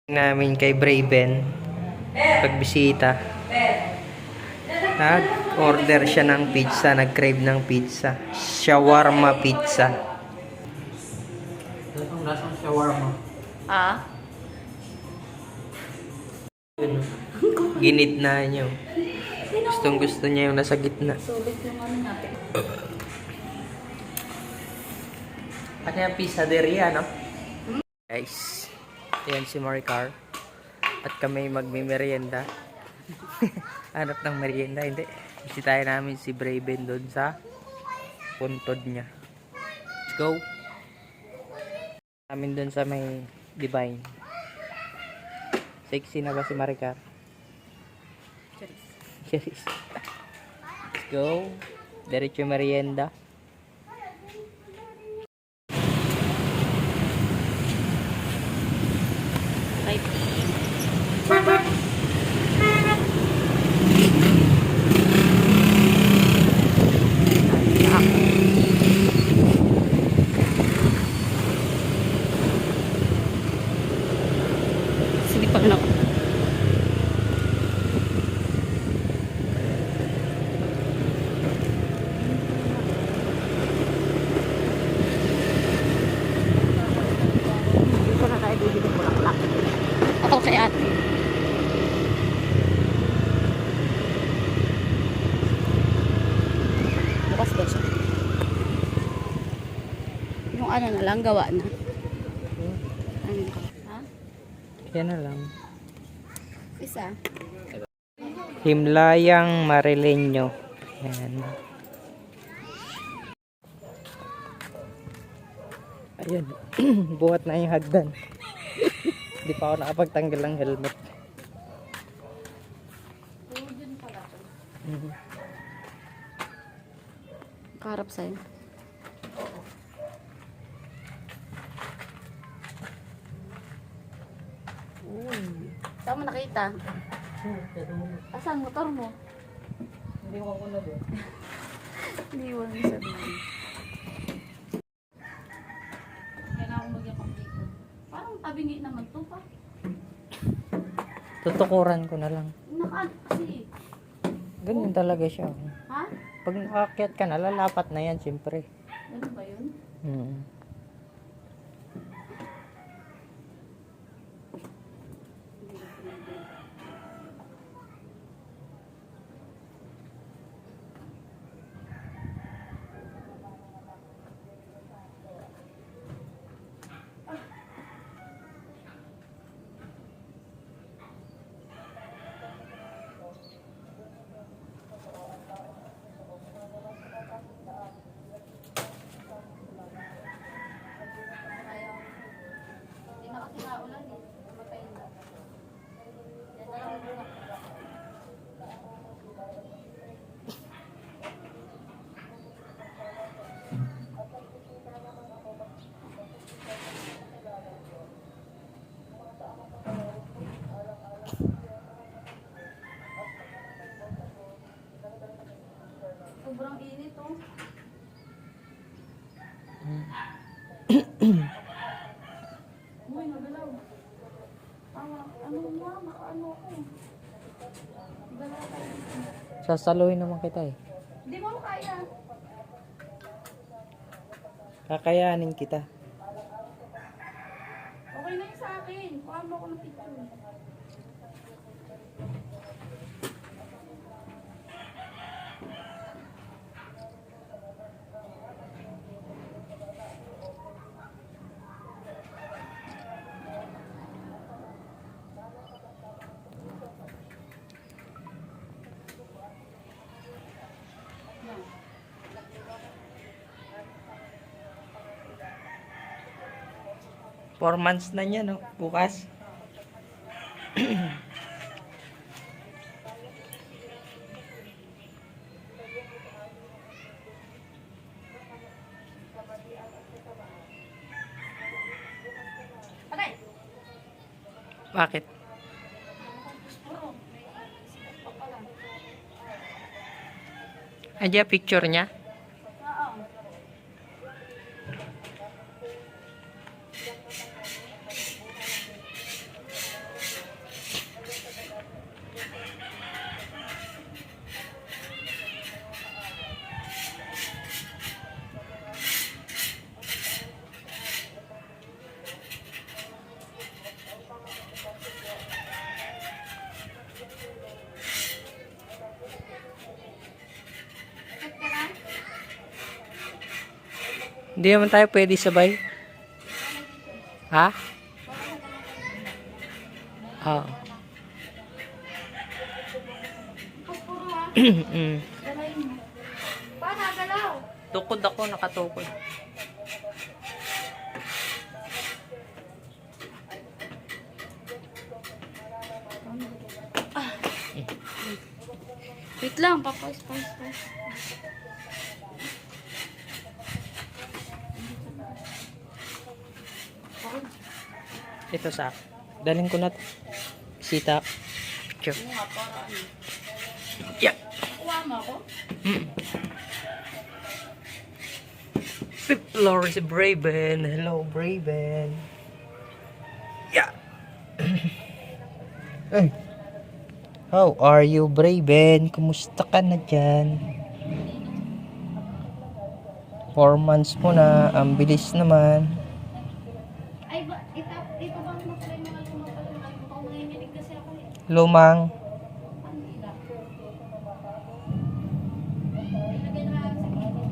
Namin kay Braven pagbisita. Nag-order siya ng pizza, nag-crave ng pizza. Shawarma pizza. Anong lasang shawarma? Ah? Ginitna niyo. Gustong gusto niya yung nasa gitna. Sulit yung ano natin. Ano yung pizzaderia, no? Guys, ayan si Maricar. At kami magmimerienda. Hanap ng merienda, hindi. Bisitahin namin si Braven doon sa puntod niya. Let's go. Namin doon sa may Divine. Sexy na ba si Maricar? Yes. Let's go. Diretso merienda. Sige pa na. Dito na tayo bibili ng bulaklak. Okay, ate. Bukas ba siya? Yung ano na lang, gawa na. Ano ka? Ha? Yan na lang. Isa? Himlayang Marileño. Ayan. Ayan. Buhat na yung hagdan. Hindi pa ako nakapagtanggal ng helmet. Kaharap sa'yo. Saan mo nakita? Asan motor mo? Hindi ko na doon. Iniwan mo sa doon. Kailangan magyakap dito. Parang tabingi naman to pa. Tutukuran ko na lang. Nakaan kasi. Ganyan talaga siya. Ha? Pag nakakyat ka na, lalapat na yan, siyempre. Ano ba yun? Hindi na kasi naulan eh. Matay na. Yan na lang muna. Sobrang init oh. Uy, nagalaw. Ano nga, makaano ako. Nagalaw tayo. Sasaluhin naman kita eh. Hindi mo kaya. Kakayanin kita. Okay na yun sa akin. Kuha mo ako ng picture. Yan. 4 months na niya, no? Bukas. Patay! Bakit? Puro. May sikat pa pala. Andiyan picture niya? Oo. Hindi naman tayo pwede sabay. Ha? Oo. Puro ha. Mm. Galayin mo. Paano galaw? Tukod ako, nakatukod. Wait lang, papais. Ito sa akin. Dalhin ko na to. Sita. Picture. Oo nga, para ano. Yeah. Kuha mo ako? Fifth floor is Braven. Hello, Braven. Yeah. Hey. How are you, Braven? Kumusta ka na dyan? 4 months mo na. Ang bilis naman. Ay, ito bang mo pala yung mga lumang pala yung ano? Baka manginginig kasi ako eh. Lumang. Ano ila? Ilagay na lang sa gilid.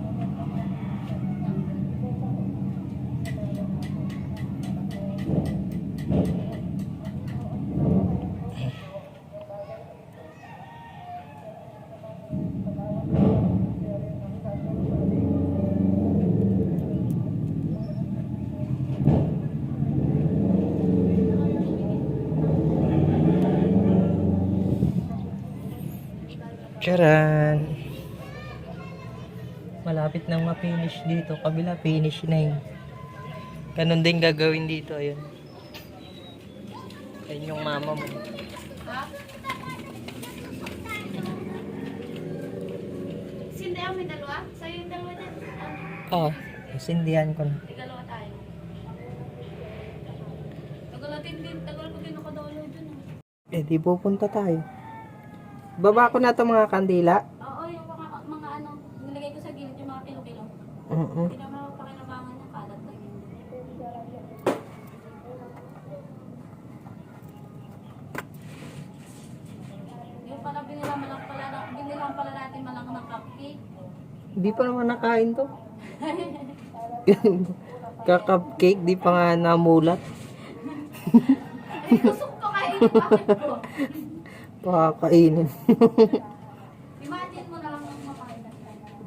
Charan. Malapit nang ma-finish dito. Kabila, finish na yun. Ganun din gagawin dito. Ayun. Ayun yung mama mo. Ha? Sindi ang may dalawa? Sa'yo yung dalawa dyan. Oo. Sindihan ko na. Dalawa tayo. Tagal ko din nakadolo dun. Eh, di pupunta tayo. Baba ko na to mga kandila. Oo, yung mga ano, nilagay ko sa gilid yung mga kilo-kilo. Hindi naman ako pakinabangan ng kalat na yun. Yung pala binilang pala natin malang ng cupcake. Di pa naman nakain to. Ka-cupcake, di pa nga namulat. Ay, kusok ko kainin bakit ko. Pakakainin. Imagine mo na lang ang makain.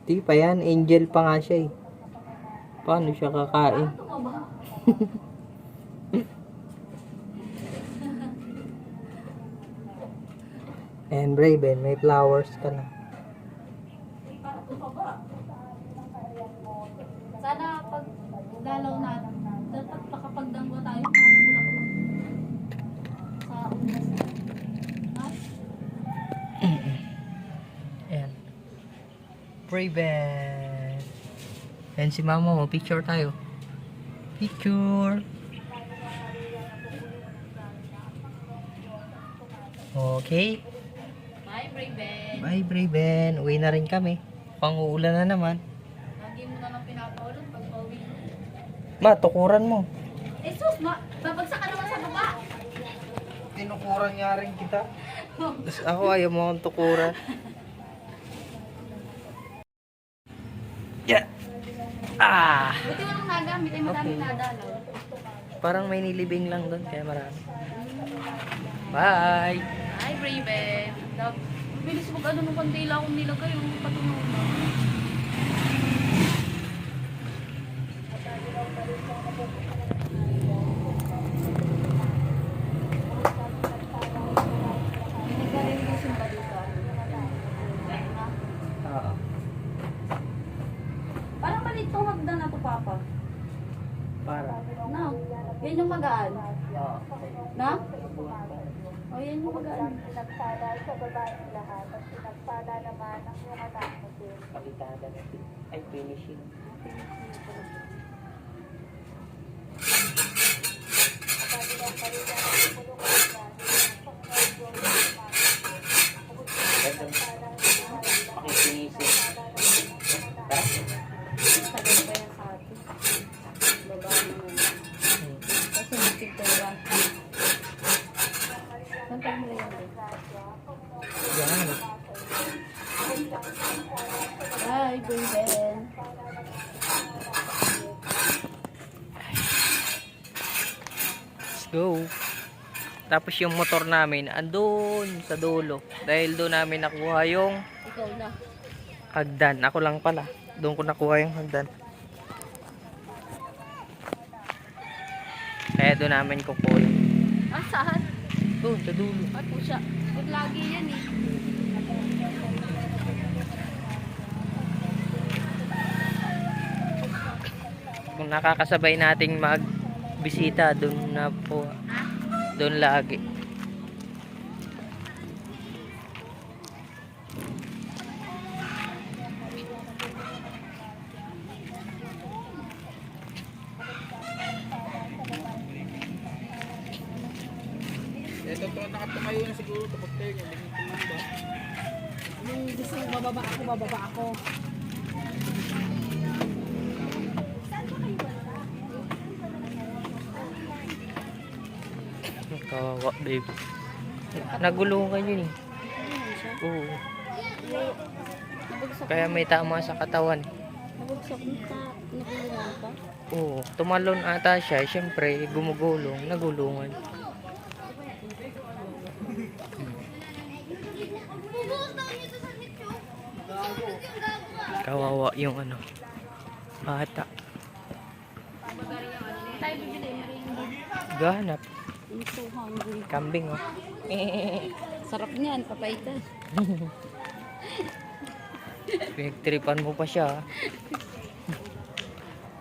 Di pa yan, angel pa nga siya eh. Paano siya kakain? Ito mo ba? And Braven, may flowers ka na. Para ito ba? Sana pag dalaw natin, dapat makapagdanggo tayo. Hanap mo lang ako sa unas na. Ha? Ayan. Braven. Ayan si mama mo, picture tayo. Picture. Okay. Bye, Braven. Bye, Braven. Uwi na rin kami. Pang-uulan na naman. Lagi mo na lang pinapaulot pag pauwi. Ma, tukuran mo. Eh sus, babagsak ka naman sa baba. Tinukuran nga rin kita. Tapos ako ayaw mo akong tukuran. Yeah. Ah! Buti walang nagamit, ay madaming nadalaw. Parang may nilibing lang doon, kaya marami. Bye! Hi, Braven. Bilis mag ano nung kandila akong nilagay yung patunaw na. Nagka-revolution ba dito? Oo. Parang maliit tong hagdan na to, Papa. Para. No, yan yung magaan. Oo. Na? O, yan yung magaan. Pinagpala sa babae lahat at pinagpala naman ang iyong anak mo din. Pakitada na. Ay, finishing. Sabi ng kalina ng pulungan niya, ang Panginoon yung Pakifinishing. Tagal pa yan sa atin. Babae naman. Kasi may pintura. Saan tayo nila yan? Yan. Bye, Braven. go. Tapos yung motor namin andun sa dulo. Dahil doon namin nakuha yung Ikaw na. hagdan. Ako lang pala. Doon ko nakuha yung hagdan. Kaya doon namin kukuha. Ah, saan? Doon sa dulo. Ay, pusya. Huwag lagi yan eh. Kung nakakasabay nating magbisita, doon na po. Doon lagi. Ito to, nakatumayo na siguro kapag tayo niya. Yung gusto mo bababa ako. Kawawa, babe. Nagulungan yun eh. Oo. Nabagsak Kaya may tama sa katawan. Nabagsak mo pa. Nakulungan pa. Oo. Tumalon ata siya. Siyempre, gumugulong. Nagulungan. Kawawa yung ano. Bata. Tayo bibili. Merienda. Gahanap. I'm so hungry. Kambing oh. Sarap niyan. Papaitan. Pinagtripan mo pa siya.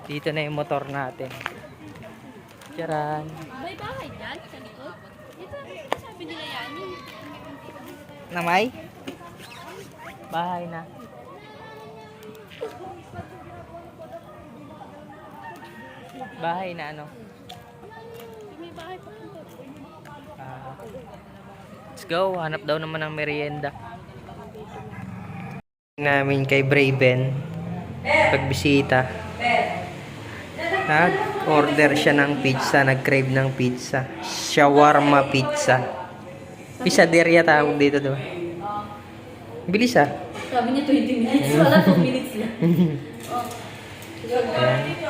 Dito na yung motor natin. Charan. May bahay dyan sa likod. Ito, sabi nila yan. Namay? Bahay na. Bahay na ano? May bahay pa punta. Let's go. Hanap daw naman ng merienda. Namin kay Braven. Pagbisita. Nag-order siya ng pizza. Nag-crave ng pizza. Shawarma pizza. Pizzaderia tawag dito diba? Bilis ah. Sabi niya 20 minutes. Wala 2 minutes lang. Oh.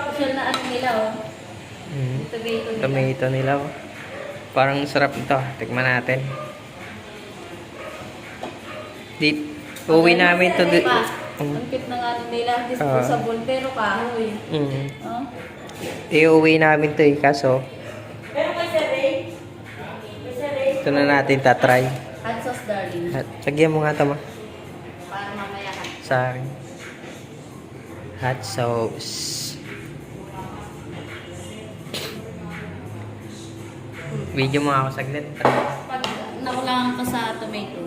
Social na ano nila oh. Tomato nila. Tomato nila. Oh. Parang sarap ito. Tikman natin. Uwi namin to. Ang cute na nga nila. Disposable pero kahoy. Oh. Iuwi namin to kaso ito na natin tatry. Hot sauce darling. At lagyan mo nga ito ma. Para mamaya ka. Sa akin. Hot sauce. Video mo ako saglit. Pag nakulangan ka sa tomato.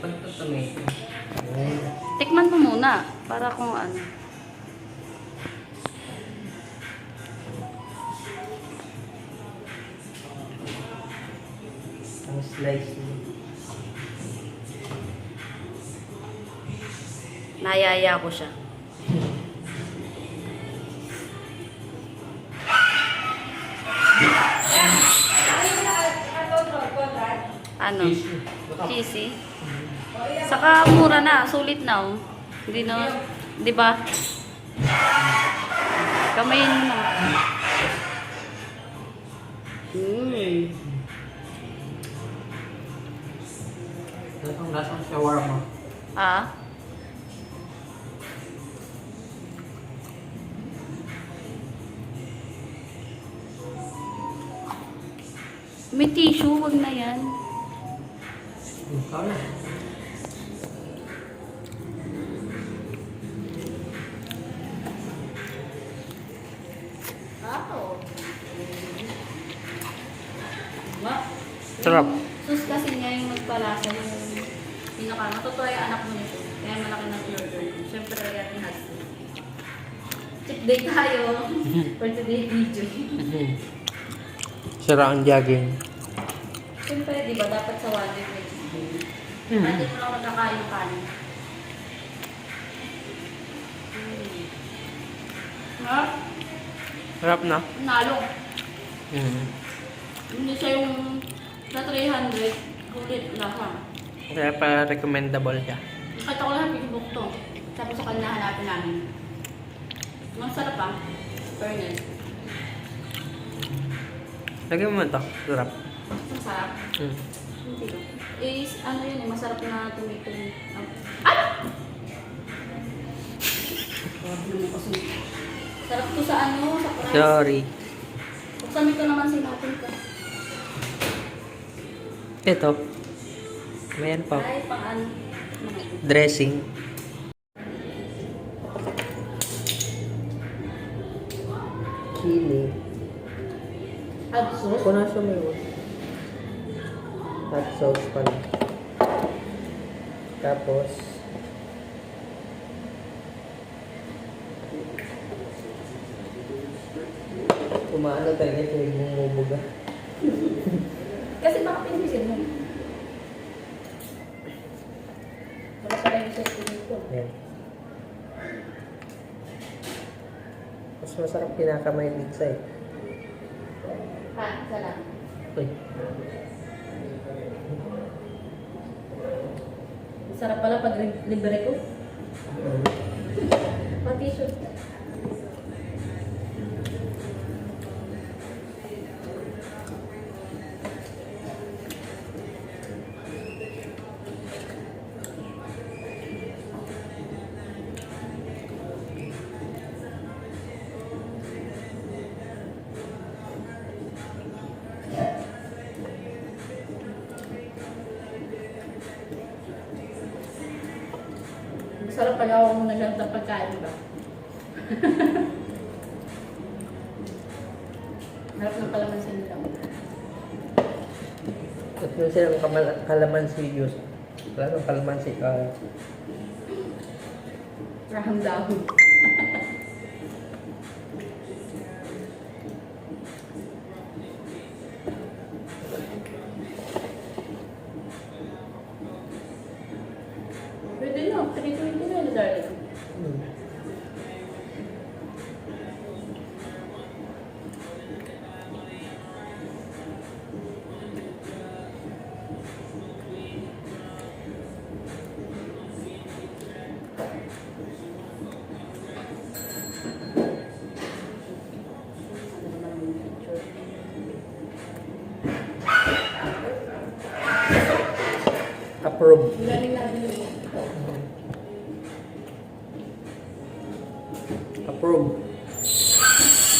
Pag tomato. Tikman mo muna. Para kung ano. Ang slice mo. Nayaya ko siya. Ano? Cheesy. Saka mura na, sulit na oh. Hindi na, 'di ba? Kamayin mo na. Lasang shawarma. Ah? May tissue, wag na yan. Sarap. Sus kasi niya yung nagpalasa yung pinaka. Matutuwa yung anak mo nito. Kaya malaki ng order. Siyempre kaya tinasi. Check day tayo for today video. Sarap ang jogging. Siyempre, di ba, dapat sa one day may check day. Hindi mo lang magkakain ng kanin. Ha? Sarap na. Nalo. Mm. Hindi siya yung na 300. Ulit lasa. Kaya pa recommendable siya. Nakita ko lang Facebook to. Tapos sa kanila hanapin namin. Masarap ah. Fairness. Lagyan mo man to. Sarap. Masarap. Mm. Hindi. Ano yun eh, masarap na tomato. Ay! Grabe naman kasi. Sarap to sa sa price. Sorry. Buksan mo ito naman sinapin ka. Ito. Mayroon pa. Ay, pang ano. Dressing. Chili. Hot sauce? Kung nasa may hot sauce pala. Tapos, umaano talaga ito yung bumubuga. Kasi baka pinisin mo. Wala pala yung safety nito. Yan. Mas masarap kinakamay pizza eh. Ha, isa lang. Uy. Sarap pala pag libre ko. Pati siya. Sarap pag ako muna lang sa pagkain ba? Harap ng kalamansin nila. At yun silang kalamansi juice. Wala nang kalamansi. Rahang dahon. Pwede na, 320 na yun, darling. Approve. Galing natin yun. Approve.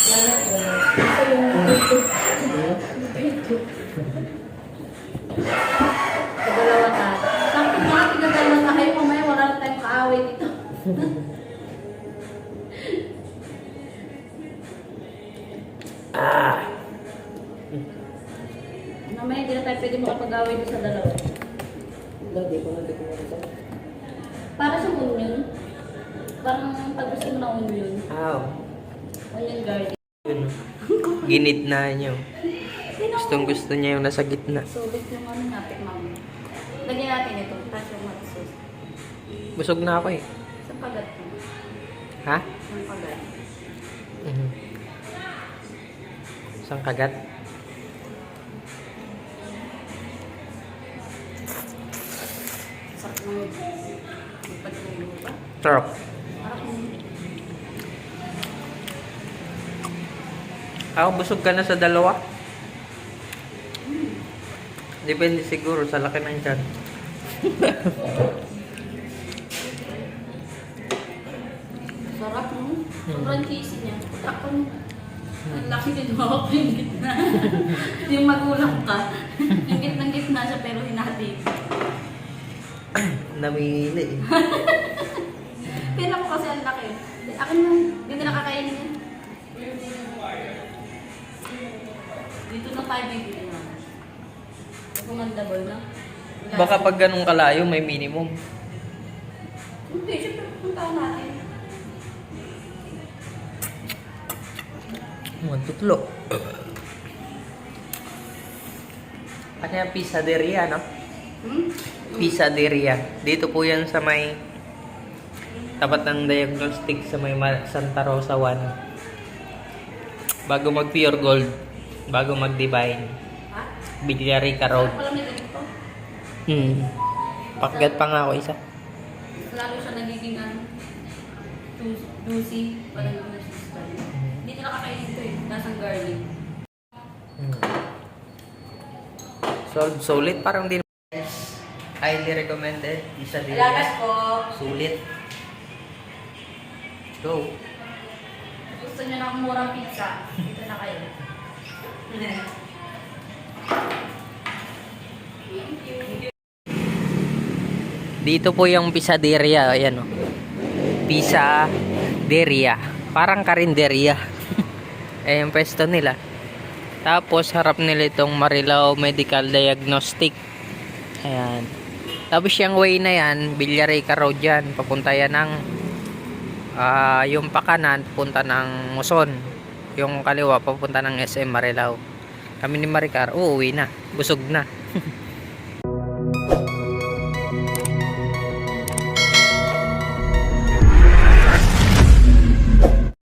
Wala na. Ito yung video. Pagdalawa ka. Tapos mga pinagdalawa na kayo, mamaya wala na tayong kaaway dito. Mamaya hindi na tayo pwede makapag-away dito sa dalawa. Hindi ko na ito. Para sa onion, parang pag gusto mo na onion, Ow. onion garlic. Yun. Ginitna niyo. Gustong gusto niya yung nasa gitna. Sulit yung ano natin, mami. Lagyan natin ito, tapos yung hot sauce. Busog na ako eh. Sa pagat mo. Ha? Yung pagat. Isang kagat. Sarap mo yung pagkalulo ba? Sarap. Parang Ako busog ka na sa dalawa. Depende siguro sa laki ng tiyan. sarap mo. Sobrang cheesy niya. Ako, ang laki din mo ako yung gitna. Yung magulang ka. Yung gitna siya pero hinati. Namili eh. Pera mo kasi ang laki. Akin lang, hindi na nakakainin yan. Dito na tayo bibili na. Recommendable na. Baka pag ganun kalayo may minimum. Hindi, syempre puntahan natin. Tutlo. Ano yung pizzaderia, no? Pizzaderia. Dito po yan sa may tapat ng diagnostic sa may Santa Rosa 1. Bago mag Pure Gold. Bago mag Divine. Ha? Villarica Road. Pala may ganito. Pakigat pa nga ako isa. Lalo siya nagiging juicy. Parang juicy style. Hindi nila kakainin ito eh. Nasang garlic. Solid, parang din. Highly recommended. Isa din. Alagas po. Sulit. Go. Gusto niyo ng murang pizza? Dito na kayo. Thank you. Dito po yung Pisaderia. Ayan o. Pisaderia. Parang karinderya. Eh, yung pwesto nila. Tapos, harap nila itong Marilao Medical Diagnostic. Ayan. Tapos, yung way na yan, Villarica Road yan. Papunta yan ng yung pakanan, papunta ng Muson. Yung kaliwa, papunta ng SM Marilao. Kami ni Maricar, uuwi na. Busog na.